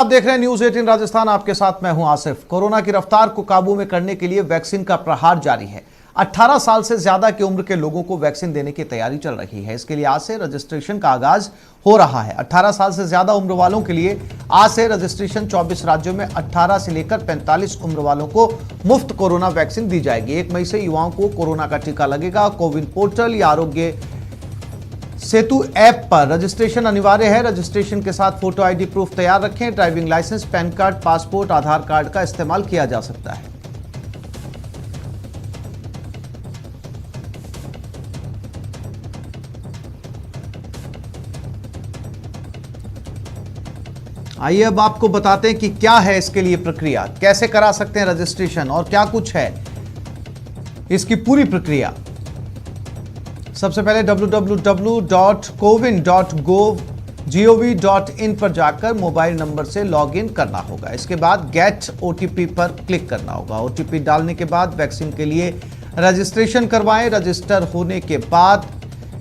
आप देख रहे हैं न्यूज 18 राजस्थान। आपके साथ मैं हूं आसिफ। कोरोना की रफ्तार को काबू में करने के लिए वैक्सीन का प्रहार जारी है। 18 साल से ज्यादा की उम्र के लोगों को वैक्सीन देने की तैयारी चल रही है। इसके लिए आज से रजिस्ट्रेशन का आगाज हो रहा है। 18 साल से ज्यादा उम्र वालों के लिए आज से रजिस्ट्रेशन 24 राज्यों में 18 से लेकर 45 उम्र वालों को मुफ्त कोरोना वैक्सीन दी जाएगी। 1 मई से युवाओं को कोरोना का टीका लगेगा। कोविन पोर्टल या आरोग्य सेतु ऐप पर रजिस्ट्रेशन अनिवार्य है। रजिस्ट्रेशन के साथ फोटो आईडी प्रूफ तैयार रखें। Driving licence, PAN card, passport, Aadhaar card का इस्तेमाल किया जा सकता है। आइए अब आपको बताते हैं कि क्या है इसके लिए प्रक्रिया, कैसे करा सकते हैं रजिस्ट्रेशन और क्या कुछ है इसकी पूरी प्रक्रिया। सबसे पहले www.cowin.gov.in पर जाकर मोबाइल नंबर से लॉगिन करना होगा। इसके बाद गेट ओटीपी पर क्लिक करना होगा। ओटीपी डालने के बाद वैक्सीन के लिए रजिस्ट्रेशन करवाएं। रजिस्टर होने के बाद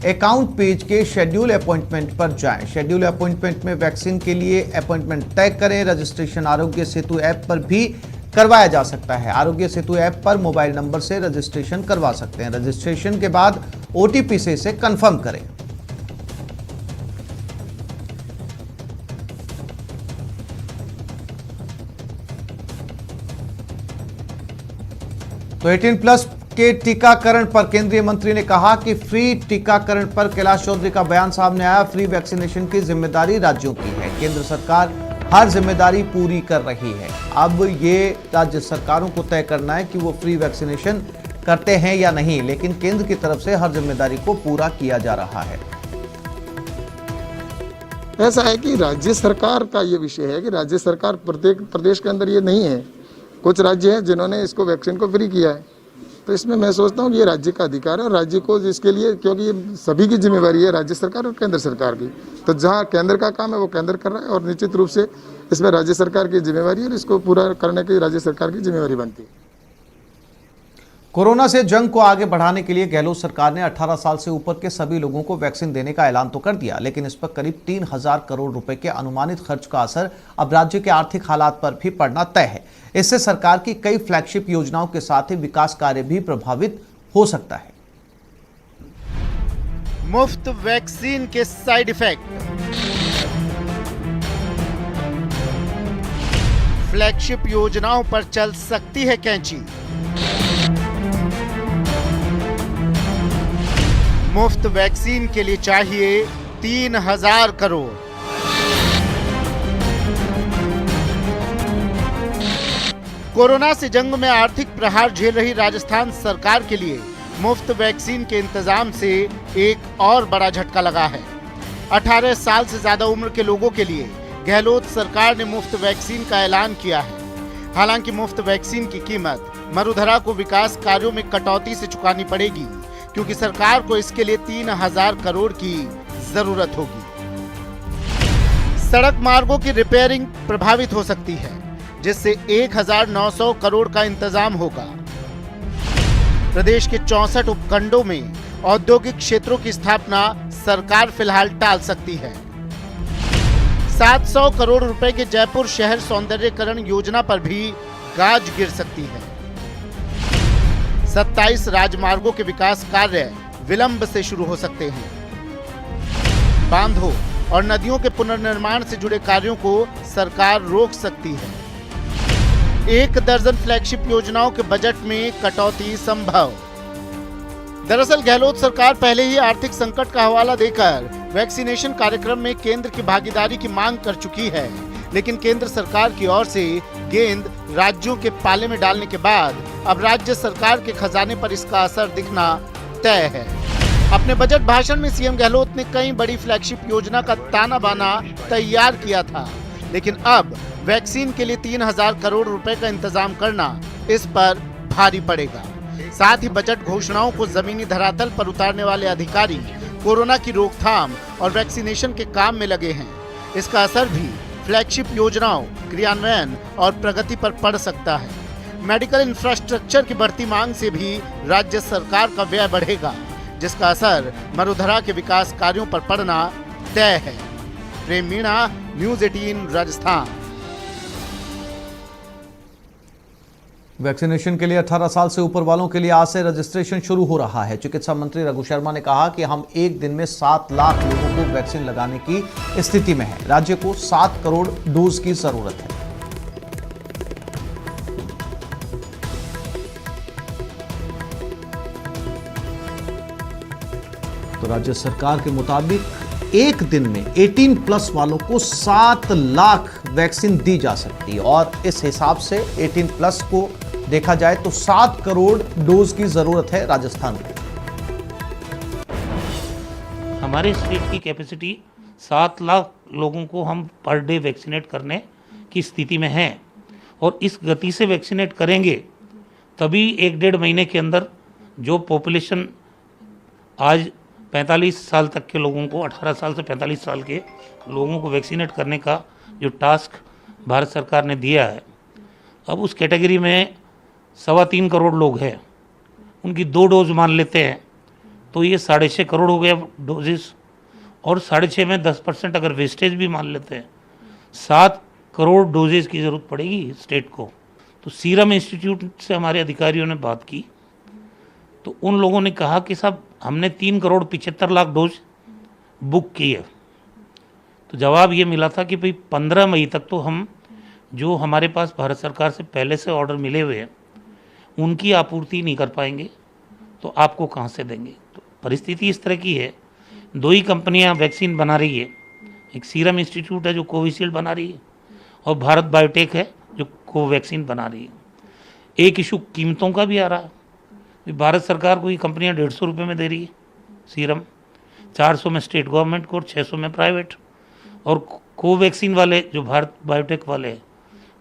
अकाउंट पेज के शेड्यूल अपॉइंटमेंट पर जाएं। शेड्यूल अपॉइंटमेंट में वैक्सीन के लिए अपॉइंटमेंट तय करें। रजिस्ट्रेशन आरोग्य सेतु ऐप पर भी करवाया जा सकता है। आरोग्य सेतु ऐप पर मोबाइल नंबर से रजिस्ट्रेशन करवा सकते हैं। रजिस्ट्रेशन के बाद ओटीपी से इसे कंफर्म करें। तो 18+ के टीकाकरण पर केंद्रीय मंत्री ने कहा कि फ्री टीकाकरण पर कैलाश चौधरी का बयान सामने आया। फ्री वैक्सीनेशन की जिम्मेदारी राज्यों की है। केंद्र सरकार हर जिम्मेदारी पूरी कर रही है। अब ये राज्य सरकारों को तय करना है कि वो फ्री वैक्सीनेशन करते हैं या नहीं, लेकिन केंद्र की तरफ से हर जिम्मेदारी को पूरा किया जा रहा है। ऐसा है कि राज्य सरकार का ये विषय है कि राज्य सरकार प्रत्येक प्रदेश के अंदर ये नहीं है। कुछ राज्य हैं जिन्होंने इसको वैक्सीन को फ्री किया है, तो इसमें मैं सोचता हूँ कि ये राज्य का अधिकार है और राज्य को इसके लिए, क्योंकि ये सभी की जिम्मेवारी है, राज्य सरकार और केंद्र सरकार की। तो जहाँ केंद्र का काम है वो केंद्र कर रहा है और निश्चित रूप से इसमें राज्य सरकार की जिम्मेवारी है और इसको पूरा करने की राज्य सरकार की जिम्मेवारी बनती है। कोरोना से जंग को आगे बढ़ाने के लिए गहलोत सरकार ने 18 साल से ऊपर के सभी लोगों को वैक्सीन देने का ऐलान तो कर दिया, लेकिन इस पर करीब 3000 करोड़ रुपए के अनुमानित खर्च का असर अब राज्य के आर्थिक हालात पर भी पड़ना तय है। इससे सरकार की कई फ्लैगशिप योजनाओं के साथ ही विकास कार्य भी प्रभावित हो सकता है। मुफ्त वैक्सीन के साइड इफेक्ट, फ्लैगशिप योजनाओं पर चल सकती है कैंची। मुफ्त वैक्सीन के लिए चाहिए 3000 करोड़। कोरोना से जंग में आर्थिक प्रहार झेल रही राजस्थान सरकार के लिए मुफ्त वैक्सीन के इंतजाम से एक और बड़ा झटका लगा है। 18 साल से ज्यादा उम्र के लोगों के लिए गहलोत सरकार ने मुफ्त वैक्सीन का ऐलान किया है। हालांकि मुफ्त वैक्सीन की कीमत मरुधरा को विकास कार्यों में कटौती से चुकानी पड़ेगी, क्योंकि सरकार को इसके लिए 3000 करोड़ की जरूरत होगी। सड़क मार्गों की रिपेयरिंग प्रभावित हो सकती है, जिससे 1900 करोड़ का इंतजाम होगा। प्रदेश के 64 उपखंडों में औद्योगिक क्षेत्रों की स्थापना सरकार फिलहाल टाल सकती है। 700 करोड़ रुपए के जयपुर शहर सौंदर्यीकरण योजना पर भी गाज गिर सकती है। 27 राजमार्गों के विकास कार्य विलंब से शुरू हो सकते हैं। बांधों और नदियों के पुनर्निर्माण से जुड़े कार्यों को सरकार रोक सकती है। 1 दर्जन फ्लैगशिप योजनाओं के बजट में कटौती संभव। दरअसल गहलोत सरकार पहले ही आर्थिक संकट का हवाला देकर वैक्सीनेशन कार्यक्रम में केंद्र की भागीदारी की मांग कर चुकी है, लेकिन केंद्र सरकार की ओर से गेंद राज्यों के पाले में डालने के बाद अब राज्य सरकार के खजाने पर इसका असर दिखना तय है। अपने बजट भाषण में सीएम गहलोत ने कई बड़ी फ्लैगशिप योजना का ताना बाना तैयार किया था, लेकिन अब वैक्सीन के लिए 3000 करोड़ रुपए का इंतजाम करना इस पर भारी पड़ेगा। साथ ही बजट घोषणाओं को जमीनी धरातल पर उतारने वाले अधिकारी कोरोना की रोकथाम और वैक्सीनेशन के काम में लगे हैं। इसका असर भी फ्लैगशिप योजनाओं, क्रियान्वयन और प्रगति पर पड़ सकता है। मेडिकल इंफ्रास्ट्रक्चर की बढ़ती मांग से भी राज्य सरकार का व्यय बढ़ेगा, जिसका असर मरुधरा के विकास कार्यों पर पड़ना तय है। प्रेम मीणा, न्यूज़ 18 राजस्थान। वैक्सीनेशन के लिए 18 साल से ऊपर वालों के लिए आज से रजिस्ट्रेशन शुरू हो रहा है। चिकित्सा मंत्री रघु शर्मा ने कहा कि हम एक दिन में 7 लाख लोगों को वैक्सीन लगाने की स्थिति में है। राज्य को 7 करोड़ डोज की जरूरत है। तो राज्य सरकार के मुताबिक एक दिन में 18+ वालों को 7 लाख वैक्सीन दी जा सकती है और इस हिसाब से 18+ को देखा जाए तो 7 करोड़ डोज की जरूरत है राजस्थान में। हमारे स्टेट की कैपेसिटी 7 लाख लोगों को हम पर डे वैक्सीनेट करने की स्थिति में हैं और इस गति से वैक्सीनेट करेंगे तभी 1-1.5 महीने के अंदर जो पॉपुलेशन आज 45 साल तक के लोगों को 18 साल से 45 साल के लोगों को वैक्सीनेट करने का जो टास्क भारत सरकार ने दिया है, अब उस कैटेगरी में 3.25 करोड़ लोग हैं, उनकी 2 डोज मान लेते हैं तो ये 6.5 करोड़ हो गया डोजेस और 6.5 में 10% अगर वेस्टेज भी मान लेते हैं 7 करोड़ डोजेस की ज़रूरत पड़ेगी स्टेट को। तो सीरम इंस्टीट्यूट से हमारे अधिकारियों ने बात की तो उन लोगों ने कहा कि साहब हमने 3 करोड़ 75 लाख डोज बुक की है। तो जवाब ये मिला था कि भाई 15 मई तक तो हम जो हमारे पास भारत सरकार से पहले से ऑर्डर मिले हुए हैं उनकी आपूर्ति नहीं कर पाएंगे तो आपको कहाँ से देंगे। तो परिस्थिति इस तरह की है, 2 ही कंपनियां वैक्सीन बना रही है, एक सीरम इंस्टीट्यूट है जो कोविशील्ड बना रही है और भारत बायोटेक है जो कोवैक्सीन बना रही है। एक इशू कीमतों का भी आ रहा है, भारत सरकार को ये कंपनियां 150 रुपये में दे रही है सीरम, 400 में स्टेट गवर्नमेंट को और 600 में प्राइवेट, और कोवैक्सीन वाले जो भारत बायोटेक वाले हैं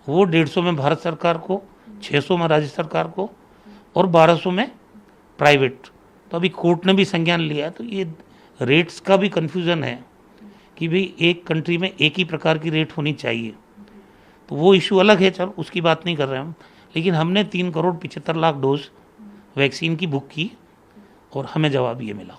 वो 150 में भारत सरकार को, 600 में राज्य सरकार को और 1200 में प्राइवेट। तो अभी कोर्ट ने भी संज्ञान लिया है। तो ये रेट्स का भी कन्फ्यूज़न है कि भाई एक कंट्री में एक ही प्रकार की रेट होनी चाहिए, तो वो इशू अलग है, चलो उसकी बात नहीं कर रहे हम। लेकिन हमने 3 करोड़ 75 लाख डोज वैक्सीन की बुक की और हमें जवाब ये मिला।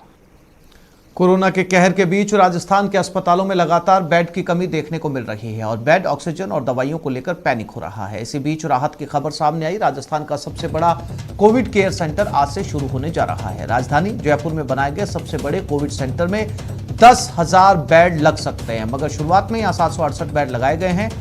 कोरोना के कहर के बीच राजस्थान के अस्पतालों में लगातार बेड की कमी देखने को मिल रही है और बेड, ऑक्सीजन और दवाइयों को लेकर पैनिक हो रहा है। इसी बीच राहत की खबर सामने आई। राजस्थान का सबसे बड़ा कोविड केयर सेंटर आज से शुरू होने जा रहा है। राजधानी जयपुर में बनाए गए सबसे बड़े कोविड सेंटर में 10,000 बेड लग सकते हैं, मगर शुरुआत में यहाँ 768 बेड लगाए गए हैं।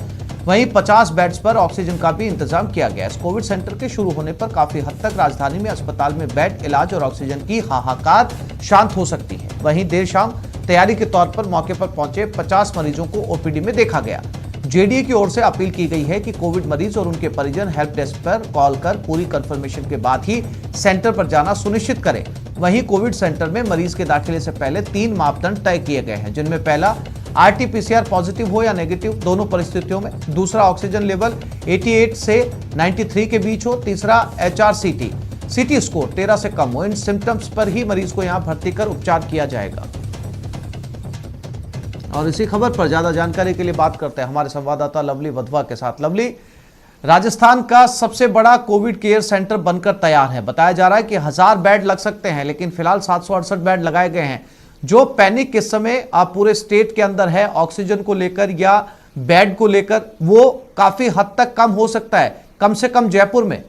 वहीं 50 बेड्स पर ऑक्सीजन का भी इंतजाम किया गया है। इस कोविड सेंटर के शुरू होने पर काफी हद तक राजधानी में अस्पताल में बेड, इलाज और ऑक्सीजन की हाहाकार शांत हो सकती है। वहीं देर शाम तैयारी के तौर पर मौके पर पहुंचे 50 मरीजों को ओपीडी में देखा गया। जेडीए की ओर से अपील की गई है कि कोविड मरीज और उनके परिजन हेल्प डेस्क पर कॉल कर पूरी कंफर्मेशन के बाद ही सेंटर पर जाना सुनिश्चित करें। वहीं कोविड सेंटर में मरीज के दाखिले से पहले 3 मापदंड तय किए गए हैं, जिनमें पहला RT-PCR पॉजिटिव हो या नेगेटिव, दोनों परिस्थितियों में। दूसरा, ऑक्सीजन लेवल 88 से 93 के बीच हो। तीसरा, HRCT CT स्कोर 13 से कम हो। इन सिम्टम्स पर ही मरीज को यहां भर्ती कर उपचार किया जाएगा। और इसी खबर पर ज्यादा जानकारी के लिए बात करते हैं हमारे संवाददाता लवली वधवा के साथ। लवली, राजस्थान का सबसे बड़ा कोविड केयर सेंटर बनकर तैयार है। बताया जा रहा है कि 1000 बेड लग सकते हैं, लेकिन फिलहाल 768 बेड लगाए गए हैं। जो पैनिक इस समय पूरे स्टेट के अंदर है ऑक्सीजन को लेकर या बेड को लेकर, वो काफी हद तक कम हो सकता है, कम से कम जयपुर में।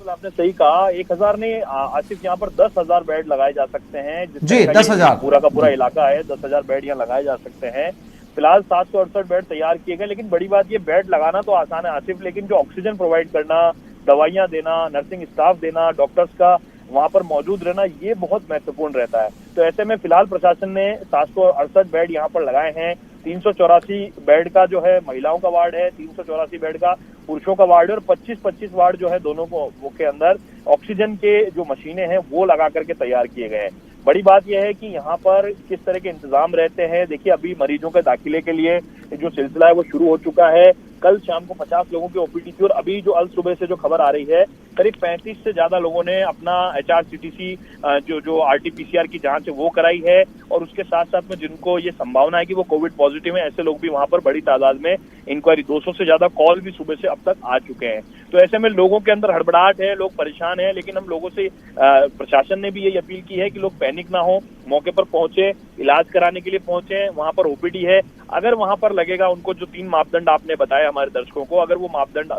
आपने सही कहा, 1000 नहीं आसिफ, यहाँ पर 10,000 बेड लगाए जा सकते हैं जी। 10,000 पूरा का पूरा इलाका है, 10,000 बेड यहाँ लगाए जा सकते हैं। फिलहाल 768 बेड तैयार किए गए, लेकिन बड़ी बात ये बेड लगाना तो आसान है आसिफ, लेकिन जो ऑक्सीजन प्रोवाइड करना, दवाइयां देना, नर्सिंग स्टाफ देना, डॉक्टर्स का वहां पर मौजूद रहना, ये बहुत महत्वपूर्ण रहता है। तो ऐसे में फिलहाल प्रशासन ने 768 बेड यहाँ पर लगाए हैं। 384 बेड का जो है महिलाओं का वार्ड है, 384 बेड का पुरुषों का वार्ड है और 25-25 वार्ड जो है दोनों को के अंदर ऑक्सीजन के जो मशीनें हैं वो लगा करके तैयार किए गए हैं। बड़ी बात यह है कि यहाँ पर किस तरह के इंतजाम रहते हैं। देखिए, अभी मरीजों के दाखिले के लिए जो सिलसिला है वो शुरू हो चुका है। कल शाम को 50 लोगों की ओपीडी थी और अभी जो अल सुबह से जो खबर आ रही है, करीब 35 से ज्यादा लोगों ने अपना HRCTC जो RT-PCR की जांच है वो कराई है। और उसके साथ साथ में जिनको ये संभावना है कि वो कोविड पॉजिटिव है, ऐसे लोग भी वहां पर बड़ी तादाद में इंक्वायरी, 200 से ज्यादा कॉल भी सुबह से अब तक आ चुके हैं। तो ऐसे में लोगों के अंदर हड़बड़ाहट है, लोग परेशान हैं, लेकिन हम लोगों से प्रशासन ने भी यही अपील की है कि लोग पैनिक ना हो, मौके पर पहुंचे, इलाज कराने के लिए पहुंचे। वहां पर ओपीडी है, अगर वहां पर लगेगा उनको जो 3 मापदंड आपने बताए हमारे दर्शकों को, अगर वो मापदंड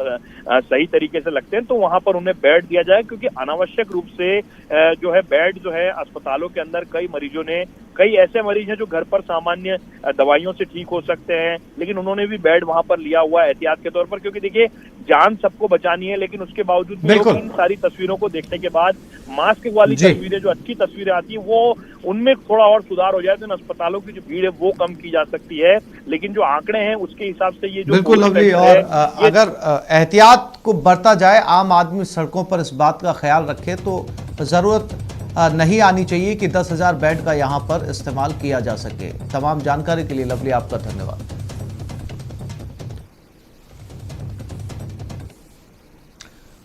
सही तरीके से लगते हैं तो वहां पर उन्हें बेड दिया जाए, क्योंकि अनावश्यक रूप से जो है बेड जो है अस्पतालों के अंदर कई मरीजों ने, कई ऐसे मरीज हैं जो घर पर सामान्य दवाइयों से ठीक हो सकते हैं, लेकिन उन्होंने भी बेड वहां पर लिया हुआ है एहतियात के तौर पर, क्योंकि देखिए जान सबको बचानी है, लेकिन उसके बावजूद भी लोग इन सारी तस्वीरों को देखने के बाद मास्क वाली तस्वीरें, जो अच्छी तस्वीरें आती है, वो उनमें थोड़ा और सुधार हो जाए तो इन अस्पतालों की जो भीड़ है वो कम की जा सकती है। लेकिन जो आंकड़े हैं उसके हिसाब से ये जो बिल्कुल लवली, और अगर एहतियात को बरता जाए, आम आदमी सड़कों पर इस बात का ख्याल रखे तो जरूरत नहीं आनी चाहिए कि 10,000 बेड का यहां पर इस्तेमाल किया जा सके। तमाम जानकारी के लिए लवली आपका धन्यवाद।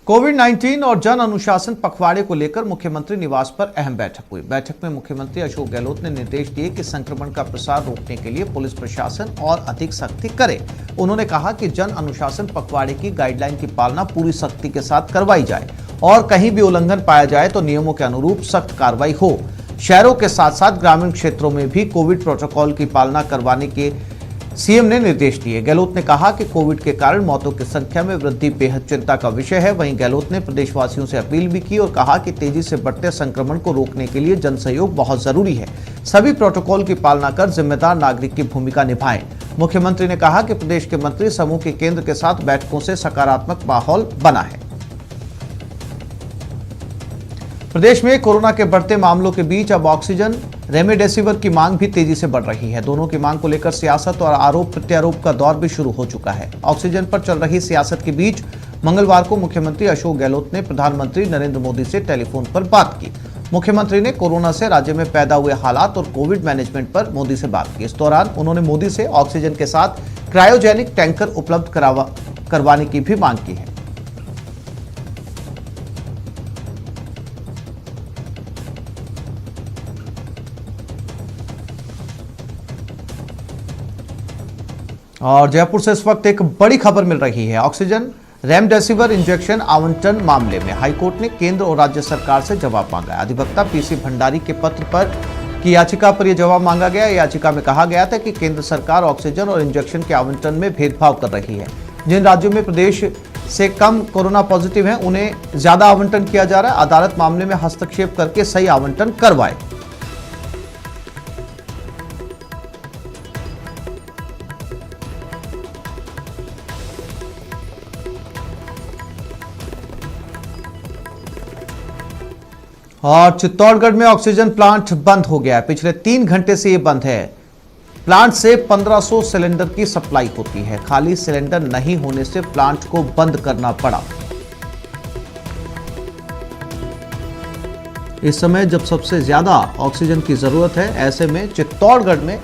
कोविड-19 और जन अनुशासन पखवाड़े को लेकर मुख्यमंत्री निवास पर अहम बैठक हुई। बैठक में मुख्यमंत्री अशोक गहलोत ने निर्देश दिए कि संक्रमण का प्रसार रोकने के लिए पुलिस प्रशासन और अधिक सख्ती करे। उन्होंने कहा कि जन अनुशासन पखवाड़े की गाइडलाइन की पालना पूरी सख्ती के साथ करवाई जाए और कहीं भी उल्लंघन पाया जाए तो नियमों के अनुरूप सख्त कार्रवाई हो। शहरों के साथ साथ ग्रामीण क्षेत्रों में भी कोविड प्रोटोकॉल की पालना करवाने के सीएम ने निर्देश दिए। गहलोत ने कहा कि कोविड के कारण मौतों की संख्या में वृद्धि बेहद चिंता का विषय है। वहीं गहलोत ने प्रदेशवासियों से अपील भी की और कहा कि तेजी से बढ़ते संक्रमण को रोकने के लिए जन सहयोग बहुत जरूरी है। सभी प्रोटोकॉल की पालना कर जिम्मेदार नागरिक की भूमिका निभाएं। मुख्यमंत्री ने कहा कि प्रदेश के मंत्री समूह के केंद्र के साथ बैठकों से सकारात्मक माहौल बना है। प्रदेश में कोरोना के बढ़ते मामलों के बीच अब ऑक्सीजन, रेमडेसिविर की मांग भी तेजी से बढ़ रही है। दोनों की मांग को लेकर सियासत और आरोप प्रत्यारोप का दौर भी शुरू हो चुका है। ऑक्सीजन पर चल रही सियासत के बीच मंगलवार को मुख्यमंत्री अशोक गहलोत ने प्रधानमंत्री नरेंद्र मोदी से टेलीफोन पर बात की। मुख्यमंत्री ने कोरोना से राज्य में पैदा हुए हालात और कोविड मैनेजमेंट पर मोदी से बात की। इस दौरान उन्होंने मोदी से ऑक्सीजन के साथ क्रायोजेनिक टैंकर उपलब्ध करवाने की भी मांग की है। और जयपुर से इस वक्त एक बड़ी खबर मिल रही है। ऑक्सीजन, रेमडेसिविर इंजेक्शन आवंटन मामले में हाईकोर्ट ने केंद्र और राज्य सरकार से जवाब मांगा है। अधिवक्ता पीसी भंडारी के पत्र पर की याचिका पर यह जवाब मांगा गया। याचिका में कहा गया था कि केंद्र सरकार ऑक्सीजन और इंजेक्शन के आवंटन में भेदभाव कर रही है। जिन राज्यों में प्रदेश से कम कोरोना पॉजिटिव हैं उन्हें ज्यादा आवंटन किया जा रहा है। अदालत मामले में हस्तक्षेप करके सही आवंटन करवाए। और चित्तौड़गढ़ में ऑक्सीजन प्लांट बंद हो गया है। पिछले 3 घंटे से ये बंद है। प्लांट से 1500 सिलेंडर की सप्लाई होती है। खाली सिलेंडर नहीं होने से प्लांट को बंद करना पड़ा। इस समय जब सबसे ज्यादा ऑक्सीजन की जरूरत है, ऐसे में चित्तौड़गढ़ में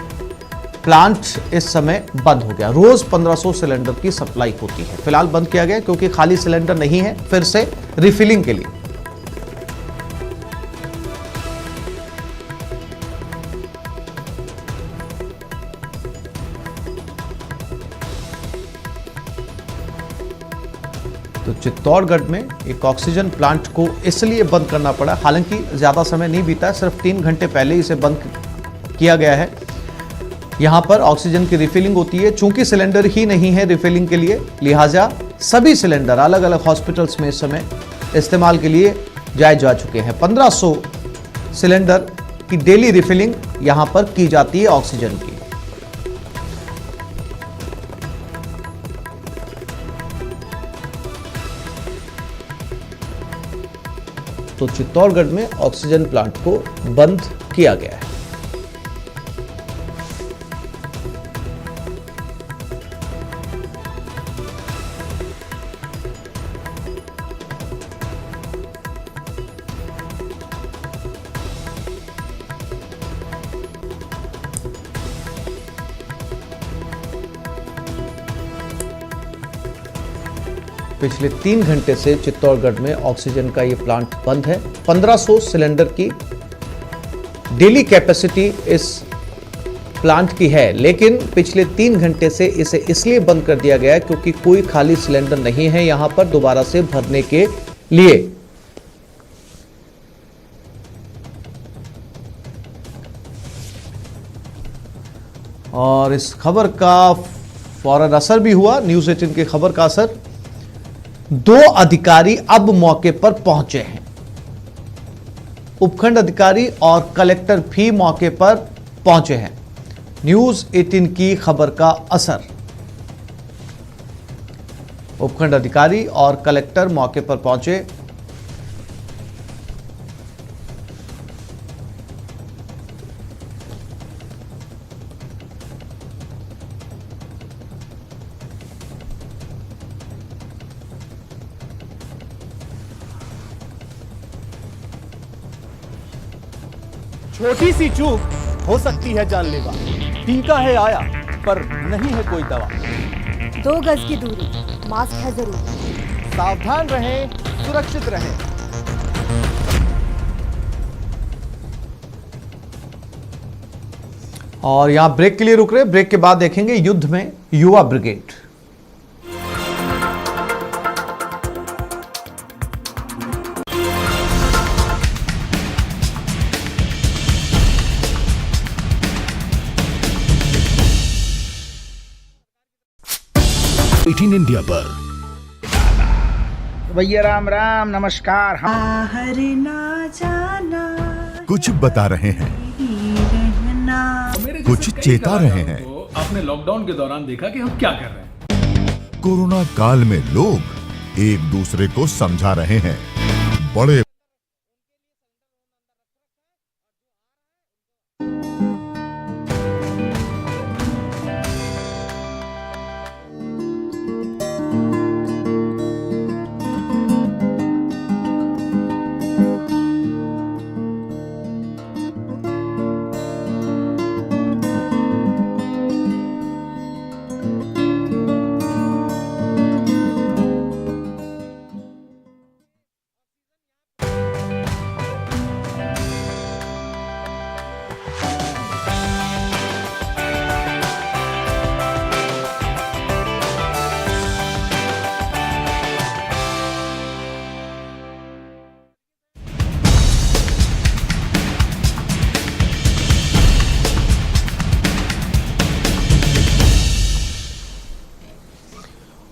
प्लांट इस समय बंद हो गया। रोज 1500 सिलेंडर की सप्लाई होती है। फिलहाल बंद किया गया क्योंकि खाली सिलेंडर नहीं है, फिर से रिफिलिंग के लिए। तो चित्तौड़गढ़ में एक ऑक्सीजन प्लांट को इसलिए बंद करना पड़ा, हालांकि ज़्यादा समय नहीं बीता, सिर्फ 3 घंटे पहले इसे बंद किया गया है। यहाँ पर ऑक्सीजन की रिफिलिंग होती है। चूंकि सिलेंडर ही नहीं है रिफिलिंग के लिए, लिहाजा सभी सिलेंडर अलग अलग हॉस्पिटल्स में इस समय इस्तेमाल के लिए जाए जा चुके हैं। 1500 सिलेंडर की डेली रिफिलिंग यहाँ पर की जाती है ऑक्सीजन की। तो चित्तौड़गढ़ में ऑक्सीजन प्लांट को बंद किया गया है। पिछले 3 घंटे से चित्तौड़गढ़ में ऑक्सीजन का ये प्लांट बंद है। 1500 सिलेंडर की डेली कैपेसिटी इस प्लांट की है, लेकिन पिछले 3 घंटे से इसे इसलिए बंद कर दिया गया क्योंकि कोई खाली सिलेंडर नहीं है यहां पर दोबारा से भरने के लिए। और इस खबर का फौरन असर भी हुआ, न्यूज़ 18 की खबर का असर। 2 अधिकारी अब मौके पर पहुंचे हैं। उपखंड अधिकारी और कलेक्टर भी मौके पर पहुंचे हैं। न्यूज़ 18 की खबर का असर। उपखंड अधिकारी और कलेक्टर मौके पर पहुंचे। छोटी सी चूक हो सकती है जानलेवा। टीका है आया पर नहीं है कोई दवा। 2 गज की दूरी, मास्क है जरूरी। सावधान रहें, सुरक्षित रहें। और यहां ब्रेक के लिए रुक रहे, ब्रेक के बाद देखेंगे युद्ध में युवा ब्रिगेड। इंडिया पर भैया राम राम नमस्कार। बाहर ना जाना, कुछ बता रहे हैं, कुछ चेता रहे हैं। आपने लॉकडाउन के दौरान देखा कि हम क्या कर रहे हैं। कोरोना काल में लोग एक दूसरे को समझा रहे हैं। बड़े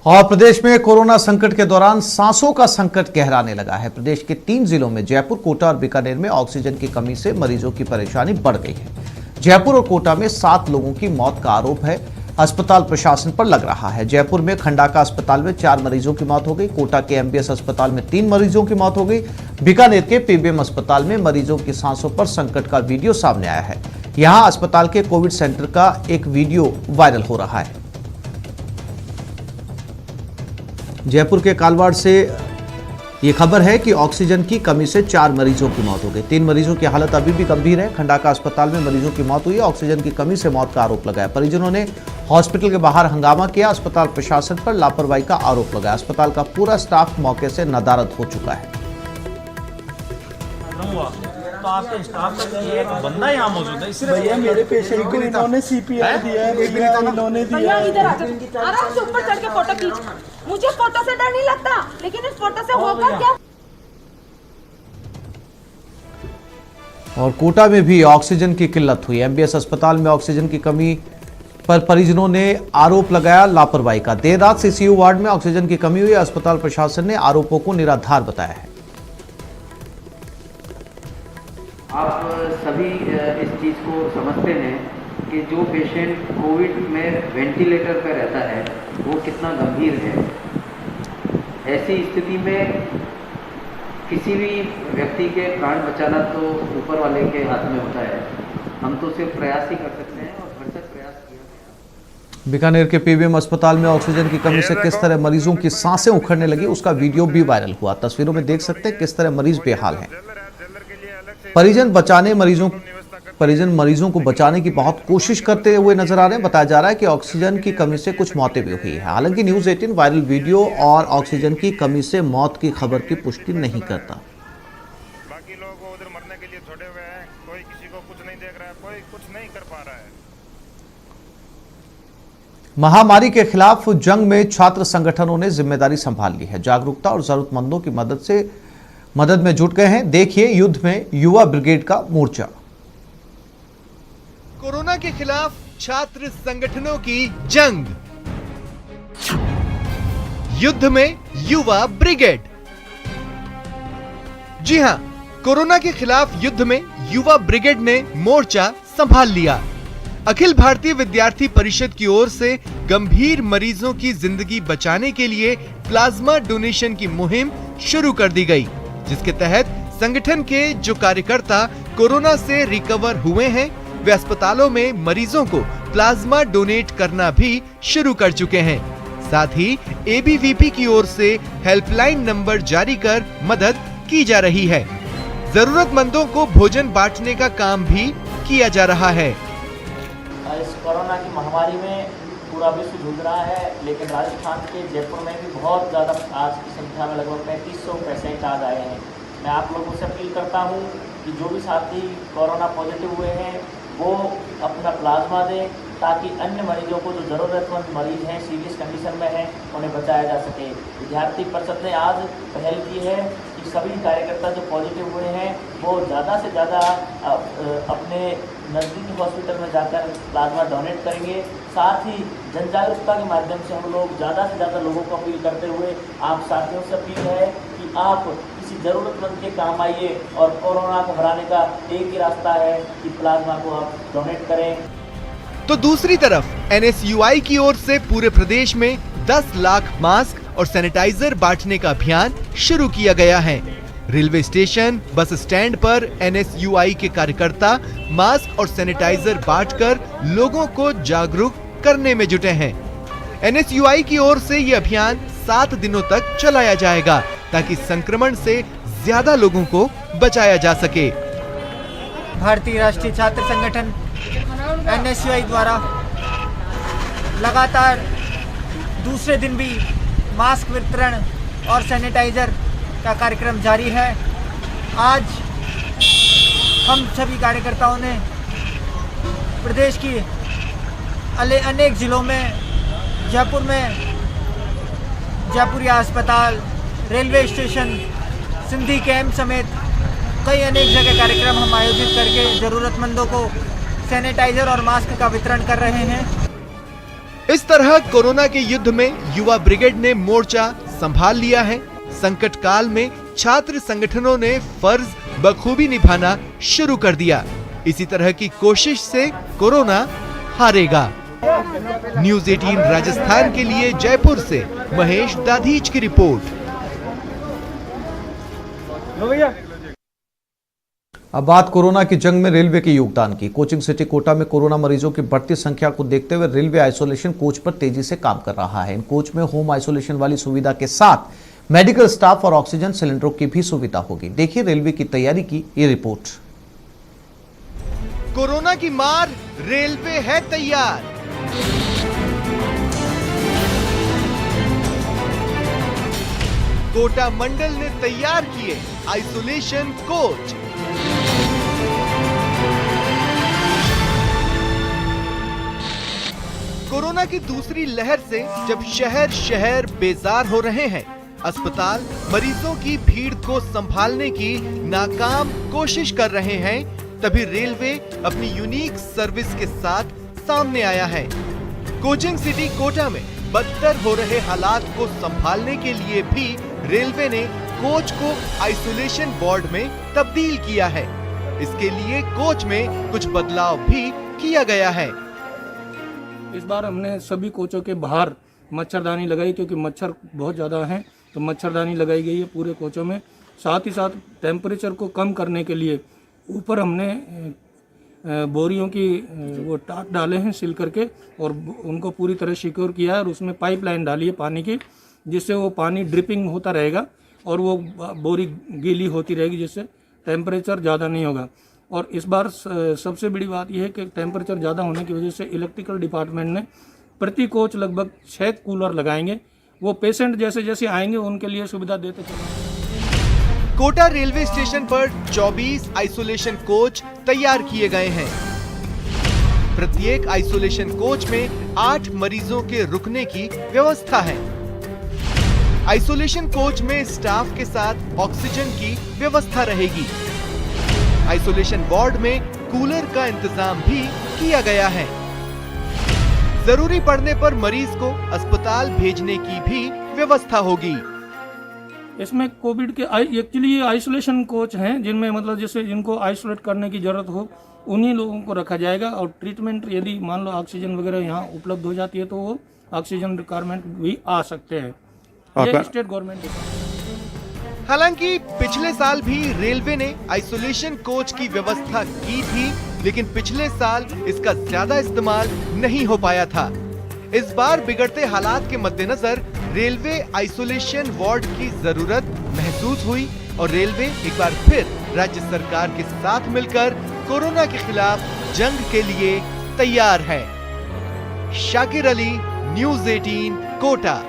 और प्रदेश में कोरोना संकट के दौरान सांसों का संकट गहराने लगा है। प्रदेश के 3 जिलों में जयपुर, कोटा और बीकानेर में ऑक्सीजन की कमी से मरीजों की परेशानी बढ़ गई है। जयपुर और कोटा में 7 लोगों की मौत का आरोप है, अस्पताल प्रशासन पर लग रहा है। जयपुर में खंडाका अस्पताल में 4 मरीजों की मौत हो गई। कोटा के एमबीएस अस्पताल में 3 मरीजों की मौत हो गई। बीकानेर के पीबीएम अस्पताल में मरीजों की सांसों पर संकट का वीडियो सामने आया है। यहां अस्पताल के कोविड सेंटर का एक वीडियो वायरल हो रहा है। जयपुर के कालवाड़ से ये खबर है कि ऑक्सीजन की कमी से 4 मरीजों की मौत हो गई। 3 मरीजों की हालत अभी भी गंभीर है। खंडाका अस्पताल में मरीजों की मौत हुई है। ऑक्सीजन की कमी से मौत का आरोप लगाया। परिजनों ने हॉस्पिटल के बाहर हंगामा किया। अस्पताल प्रशासन पर लापरवाही का आरोप लगाया। अस्पताल का पूरा स्टाफ मौके से नदारद हो चुका है। तो आपके स्टाफ का एक बंदा यहाँ मौजूद है। इसलिए भैया मेरे पेशेंट को इन्होंने सीपीआर दिया है। भैया इन्होंने दिया है। इधर आराम से ऊपर चढ़ के फोटो खींच। मुझे फोटो से डर नहीं लगता, लेकिन इस फोटो से होगा क्या? और कोटा में भी ऑक्सीजन की किल्लत हुई। एमबीएस अस्पताल में ऑक्सीजन की कमी पर परिजनों ने आरोप लगाया लापरवाही का। देर रात सीसीयू वार्ड में ऑक्सीजन की कमी हुई। अस्पताल प्रशासन ने आरोपों को निराधार बताया है। आप सभी इस चीज़ को समझते हैं कि जो पेशेंट कोविड में वेंटिलेटर पर रहता है वो कितना गंभीर है। ऐसी स्थिति में किसी भी व्यक्ति के प्राण बचाना तो ऊपर वाले के हाथ में होता है। हम तो सिर्फ प्रयास ही कर सकते हैं और भरसक प्रयास किया। बीकानेर के पीबीएम अस्पताल में ऑक्सीजन की कमी से किस तरह मरीजों की सांसें उखड़ने लगी, उसका वीडियो भी वायरल हुआ। तस्वीरों में देख सकते हैं किस तरह मरीज बेहाल हैं। परिजन मरीजों को बचाने की बहुत कोशिश करते हुए नजर आ रहे हैं। बताया जा रहा है कि ऑक्सीजन की कमी से कुछ मौतें भी हुई है। हालांकि न्यूज़ 18 वायरल वीडियो और ऑक्सीजन की कमी से मौत की खबर की पुष्टि नहीं करता। बाकी लोग उधर मरने के लिए छोड़े हुए हैं। कोई किसी को कुछ नहीं देख रहा है, कोई कुछ नहीं कर पा रहा है। महामारी के खिलाफ जंग में छात्र संगठनों ने जिम्मेदारी संभाल ली है। जागरूकता और जरूरतमंदों की मदद में जुट गए हैं। देखिए युद्ध में युवा ब्रिगेड का मोर्चा। कोरोना के खिलाफ छात्र संगठनों की जंग। युद्ध में युवा ब्रिगेड। जी हां, कोरोना के खिलाफ युद्ध में युवा ब्रिगेड ने मोर्चा संभाल लिया। अखिल भारतीय विद्यार्थी परिषद की ओर से गंभीर मरीजों की जिंदगी बचाने के लिए प्लाज्मा डोनेशन की मुहिम शुरू कर दी गई, जिसके तहत संगठन के जो कार्यकर्ता कोरोना से रिकवर हुए हैं, वे अस्पतालों में मरीजों को प्लाज्मा डोनेट करना भी शुरू कर चुके हैं। साथ ही एबीवीपी की ओर से हेल्पलाइन नंबर जारी कर मदद की जा रही है। जरूरतमंदों को भोजन बांटने का काम भी किया जा रहा है। इस कोरोना की महामारी में पूरा विश्व जूझ रहा है, लेकिन राजस्थान के जयपुर में भी बहुत ज़्यादा आज की संख्या में लगभग 3500 पेशेंट आज आए हैं। मैं आप लोगों से अपील करता हूं कि जो भी साथी कोरोना पॉजिटिव हुए हैं वो अपना प्लाज्मा दें, ताकि अन्य मरीजों को, जो ज़रूरतमंद मरीज हैं, सीरियस कंडीशन में हैं, उन्हें बचाया जा सके। विद्यार्थी परिषद ने आज पहल की है कि सभी कार्यकर्ता जो पॉजिटिव हुए हैं वो ज़्यादा से ज़्यादा अपने नज़दीकी हॉस्पिटल में जाकर प्लाज्मा डोनेट करेंगे। साथ ही जन जागरूकता के माध्यम से हम लोग ज़्यादा से ज़्यादा लोगों को अपील करते हुए आप साथियों से अपील है कि आप किसी ज़रूरतमंद के काम आइए, और कोरोना को हराने का एक ही रास्ता है कि प्लाज्मा को आप डोनेट करें। तो दूसरी तरफ एनएसयूआई की ओर से पूरे प्रदेश में 10 लाख मास्क और सैनिटाइजर बांटने का अभियान शुरू किया गया है। रेलवे स्टेशन, बस स्टैंड पर एनएसयूआई के कार्यकर्ता मास्क और सैनिटाइजर बांटकर लोगों को जागरूक करने में जुटे हैं। एनएसयूआई की ओर से ये अभियान 7 दिनों तक चलाया जाएगा, ताकि संक्रमण से ज्यादा लोगों को बचाया जा सके। भारतीय राष्ट्रीय छात्र संगठन एनएसयूआई द्वारा लगातार दूसरे दिन भी मास्क वितरण और सैनिटाइजर का कार्यक्रम जारी है। आज हम सभी कार्यकर्ताओं ने प्रदेश की अनेक जिलों में, जयपुर में जयपुरिया अस्पताल, रेलवे स्टेशन, सिंधी कैंप समेत कई अनेक जगह कार्यक्रम हम आयोजित करके ज़रूरतमंदों को सैनिटाइजर और मास्क का वितरण कर रहे हैं। इस तरह कोरोना के युद्ध में युवा ब्रिगेड ने मोर्चा संभाल लिया है। संकट काल में छात्र संगठनों ने फर्ज बखूबी निभाना शुरू कर दिया। इसी तरह की कोशिश से कोरोना हारेगा। न्यूज़ 18 राजस्थान के लिए जयपुर से महेश दाधीच की रिपोर्ट। अब बात कोरोना की जंग में रेलवे के योगदान की। कोचिंग सिटी कोटा में कोरोना मरीजों की बढ़ती संख्या को देखते हुए रेलवे आइसोलेशन कोच पर तेजी से काम कर रहा है। इन कोच में होम आइसोलेशन वाली सुविधा के साथ मेडिकल स्टाफ और ऑक्सीजन सिलेंडरों की भी सुविधा होगी। देखिए रेलवे की तैयारी की ये रिपोर्ट। कोरोना की मार, रेलवे है तैयार। कोटा मंडल ने तैयार किए आइसोलेशन कोच। कोरोना की दूसरी लहर से जब शहर शहर बेजार हो रहे हैं, अस्पताल मरीजों की भीड़ को संभालने की नाकाम कोशिश कर रहे हैं, तभी रेलवे अपनी यूनिक सर्विस के साथ सामने आया है। कोचिंग सिटी कोटा में बदतर हो रहे हालात को संभालने के लिए भी रेलवे ने कोच को आइसोलेशन वार्ड में तब्दील किया है। इसके लिए कोच में कुछ बदलाव भी किया गया है। इस बार हमने सभी कोचों के बाहर मच्छरदानी लगाई, क्योंकि मच्छर बहुत ज़्यादा हैं, तो मच्छरदानी लगाई गई है पूरे कोचों में। साथ ही साथ टेम्परेचर को कम करने के लिए ऊपर हमने बोरियों की वो टाट डाले हैं सिल करके, और उनको पूरी तरह सिक्योर किया है, और उसमें पाइपलाइन डाली है पानी की, जिससे वो पानी ड्रिपिंग होता रहेगा और वो बोरी गीली होती रहेगी, जिससे टेम्परेचर ज़्यादा नहीं होगा। और इस बार सबसे बड़ी बात यह है कि टेम्परेचर ज़्यादा होने की वजह से इलेक्ट्रिकल डिपार्टमेंट ने प्रति कोच लगभग 6 कूलर लगाएंगे। वो पेशेंट जैसे जैसे आएंगे उनके लिए सुविधा देते चलेंगे। कोटा रेलवे स्टेशन पर 24 आइसोलेशन कोच तैयार किए गए हैं। प्रत्येक आइसोलेशन कोच में 8 मरीजों के रुकने की व्यवस्था है। आइसोलेशन कोच में स्टाफ के साथ ऑक्सीजन की व्यवस्था रहेगी। आइसोलेशन वार्ड में कूलर का इंतजाम भी किया गया है। जरूरी पड़ने पर मरीज को अस्पताल भेजने की भी व्यवस्था होगी। इसमें कोविड के एक्चुअली ये आइसोलेशन कोच हैं, जिनमें मतलब जैसे जिनको आइसोलेट करने की जरूरत हो उन्हीं लोगों को रखा जाएगा। और ट्रीटमेंट यदि मान लो ऑक्सीजन वगैरह यहाँ उपलब्ध हो जाती है तो वो ऑक्सीजन रिक्वायरमेंट भी आ सकते हैं। ये स्टेट गवर्नमेंट। हालांकि पिछले साल भी रेलवे ने आइसोलेशन कोच की व्यवस्था की थी, लेकिन पिछले साल इसका ज्यादा इस्तेमाल नहीं हो पाया था। इस बार बिगड़ते हालात के मद्देनजर रेलवे आइसोलेशन वार्ड की जरूरत महसूस हुई और रेलवे एक बार फिर राज्य सरकार के साथ मिलकर कोरोना के खिलाफ जंग के लिए तैयार है। शाकिर अली, न्यूज़ 18, कोटा।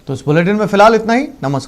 तो इस बुलेटिन में फिलहाल इतना ही। नमस्कार।